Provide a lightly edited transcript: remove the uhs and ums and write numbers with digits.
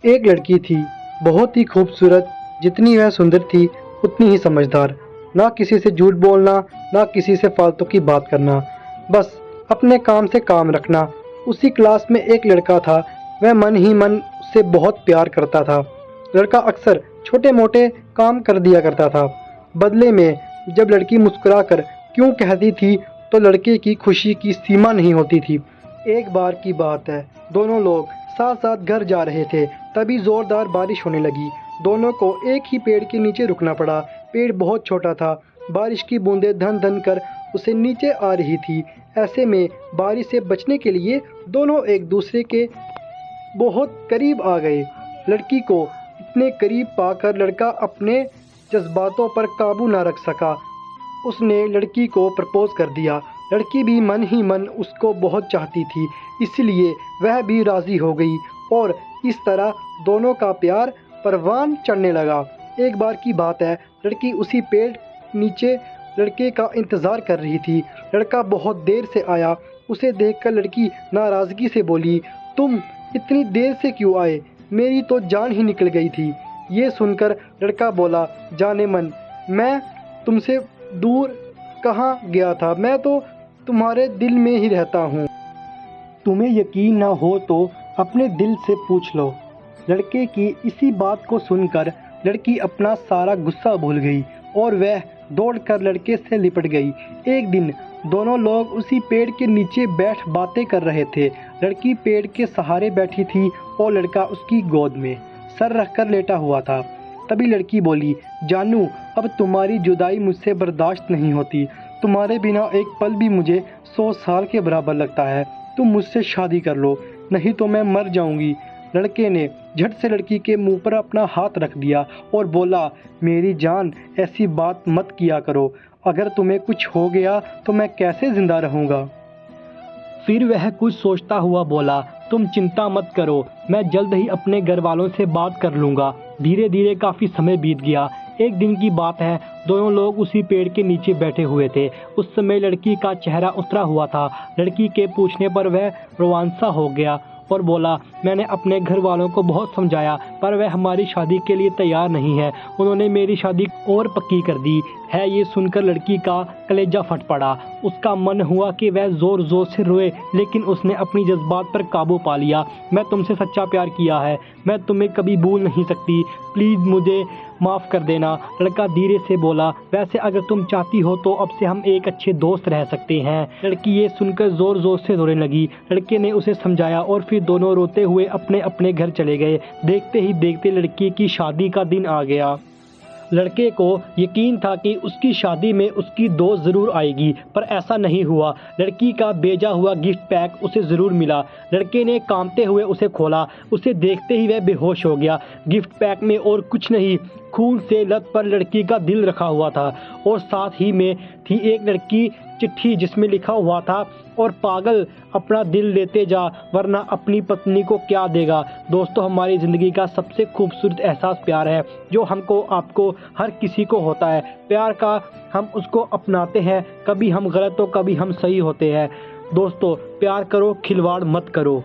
एक लड़की थी, बहुत ही खूबसूरत। जितनी वह सुंदर थी उतनी ही समझदार। ना किसी से झूठ बोलना, ना किसी से फालतू की बात करना, बस अपने काम से काम रखना। उसी क्लास में एक लड़का था, वह मन ही मन उससे बहुत प्यार करता था। लड़का अक्सर छोटे मोटे काम कर दिया करता था। बदले में जब लड़की मुस्कुराकर क्यों कहती थी तो लड़के की खुशी की सीमा नहीं होती थी। एक बार की बात है, दोनों लोग साथ साथ घर जा रहे थे, तभी जोरदार बारिश होने लगी। दोनों को एक ही पेड़ के नीचे रुकना पड़ा। पेड़ बहुत छोटा था, बारिश की बूंदें धन धन कर उसे नीचे आ रही थी। ऐसे में बारिश से बचने के लिए दोनों एक दूसरे के बहुत करीब आ गए। लड़की को इतने करीब पाकर लड़का अपने जज्बातों पर काबू न रख सका। उसने लड़की को प्रपोज कर दिया। लड़की भी मन ही मन उसको बहुत चाहती थी, इसलिए वह भी राज़ी हो गई और इस तरह दोनों का प्यार परवान चढ़ने लगा। एक बार की बात है, लड़की उसी पेड़ नीचे लड़के का इंतज़ार कर रही थी। लड़का बहुत देर से आया। उसे देखकर लड़की नाराज़गी से बोली, तुम इतनी देर से क्यों आए? मेरी तो जान ही निकल गई थी। ये सुनकर लड़का बोला, जाने मन, मैं तुमसे दूर कहाँ गया था, मैं तो तुम्हारे दिल में ही रहता हूँ। तुम्हें यकीन ना हो तो अपने दिल से पूछ लो। लड़के की इसी बात को सुनकर लड़की अपना सारा गुस्सा भूल गई और वह दौड़कर लड़के से लिपट गई। एक दिन दोनों लोग उसी पेड़ के नीचे बैठ बातें कर रहे थे। लड़की पेड़ के सहारे बैठी थी और लड़का उसकी गोद में सर रखकर लेटा हुआ था। तभी लड़की बोली, जानू, अब तुम्हारी जुदाई मुझसे बर्दाश्त नहीं होती। तुम्हारे बिना एक पल भी मुझे 100 साल के बराबर लगता है। तुम मुझसे शादी कर लो, नहीं तो मैं मर जाऊंगी। लड़के ने झट से लड़की के मुंह पर अपना हाथ रख दिया और बोला, मेरी जान, ऐसी बात मत किया करो। अगर तुम्हें कुछ हो गया तो मैं कैसे जिंदा रहूँगा? फिर वह कुछ सोचता हुआ बोला, तुम चिंता मत करो, मैं जल्द ही अपने घर वालों से बात कर लूँगा। धीरे धीरे काफ़ी समय बीत गया। एक दिन की बात है, दोनों लोग उसी पेड़ के नीचे बैठे हुए थे। उस समय लड़की का चेहरा उतरा हुआ था। लड़की के पूछने पर वह रोमांसा हो गया और बोला, मैंने अपने घर वालों को बहुत समझाया पर वह हमारी शादी के लिए तैयार नहीं है। उन्होंने मेरी शादी और पक्की कर दी है। ये सुनकर लड़की का कलेजा फट पड़ा। उसका मन हुआ कि वह ज़ोर ज़ोर से रोए, लेकिन उसने अपनी जज्बात पर काबू पा लिया। मैं तुमसे सच्चा प्यार किया है, मैं तुम्हें कभी भूल नहीं सकती, प्लीज़ मुझे माफ़ कर देना। लड़का धीरे से बोला, वैसे अगर तुम चाहती हो तो अब से हम एक अच्छे दोस्त रह सकते हैं। लड़की ये सुनकर ज़ोर ज़ोर से रोने लगी। लड़के ने उसे समझाया और फिर दोनों रोते हुए अपने अपने घर चले गए। देखते ही देखते लड़की की शादी का दिन आ गया। लड़के को यकीन था कि उसकी शादी में उसकी दोस्त ज़रूर आएगी, पर ऐसा नहीं हुआ। लड़की का भेजा हुआ गिफ्ट पैक उसे ज़रूर मिला। लड़के ने कांपते हुए उसे खोला। उसे देखते ही वह बेहोश हो गया। गिफ्ट पैक में और कुछ नहीं, खून से लत पर लड़की का दिल रखा हुआ था और साथ ही में थी एक लड़की चिट्ठी जिसमें लिखा हुआ था, और पागल अपना दिल लेते जा वरना अपनी पत्नी को क्या देगा। दोस्तों, हमारी ज़िंदगी का सबसे खूबसूरत एहसास प्यार है, जो हमको आपको हर किसी को होता है। प्यार का हम उसको अपनाते हैं, कभी हम गलत तो कभी हम सही होते हैं। दोस्तों, प्यार करो, खिलवाड़ मत करो।